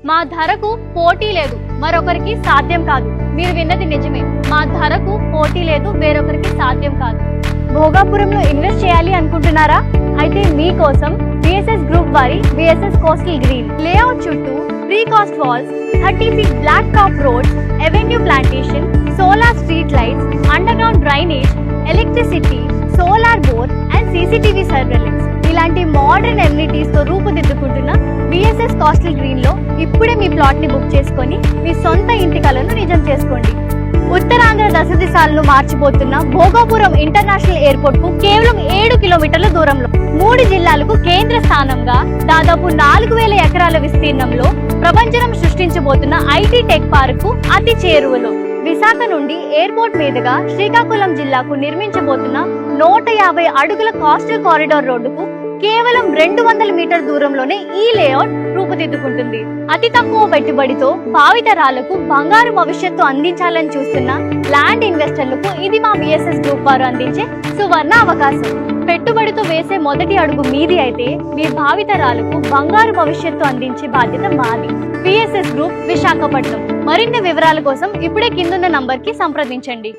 మా ధరకు పోటీ లేదు, మరొకరికి సాధ్యం కాదు. మీరు విన్నది నిజమే. మా ధరకు పోటీ లేదు, వేరొకరికి సాధ్యం కాదు. భోగాపురంలో ఇన్వెస్ట్ చేయాలి అనుకుంటున్నారా? అయితే మీకోసం బిఎస్ఎస్ గ్రూప్ వారి బిఎస్ఎస్ కోస్టల్ గ్రీన్ లేఅవుట్ చుట్టూ precast walls, 30 feet black top roads, avenue plantation, solar street lights, underground drainage, electricity, solar bore and CCTV surveillance ఇలాంటి మోడర్న్ ఎమ్యూనిటీస్ తో రూపుదిద్దుకుంటున్న బిఎస్ఎస్ కోస్టల్ గ్రీన్ లో ఇప్పుడే మీ plot ని book చేసుకొని మీ సొంత ఇంటి కలను నిజం చేసుకోండి. ఉత్తరాంధ్ర దశ దిశాలను మార్చిపోతున్న భోగాపురం ఇంటర్నేషనల్ ఎయిర్పోర్ట్ కు కేవలం 7 కిలోమీటర్ల దూరంలో 3 జిల్లాలకు కేంద్ర స్థానంగా దాదాపు 4000 ఎకరాల విస్తీర్ణంలో ప్రపంచం సృష్టించబోతున్న ఐటీ టెక్ పార్క్ కు అతి చేరువలో విశాఖ నుండి ఎయిర్పోర్ట్ మీదుగా శ్రీకాకుళం జిల్లాకు నిర్మించబోతున్న 150 అడుగుల కోస్టల్ కారిడార్ రోడ్డుకు కేవలం 200 మీటర్ దూరంలోనే ఈ లేఅవుట్ రూపుదిద్దుకుంటుంది. అతి తక్కువ పెట్టుబడితో భావితరాలకు బంగారు భవిష్యత్తు అందించాలని చూస్తున్న ల్యాండ్ ఇన్వెస్టర్లకు ఇది మా బిఎస్ఎస్ గ్రూప్ వారు అందించే సువర్ణ అవకాశం. పెట్టుబడితో వేసే మొదటి అడుగు మీది అయితే మీ భావితరాలకు బంగారు భవిష్యత్తు అందించే బాధ్యత మాది. BSS group, Visakhapatnam. మరిన్ని వివరాల కోసం ఇప్పుడే కిందున్న నంబర్ కి సంప్రదించండి.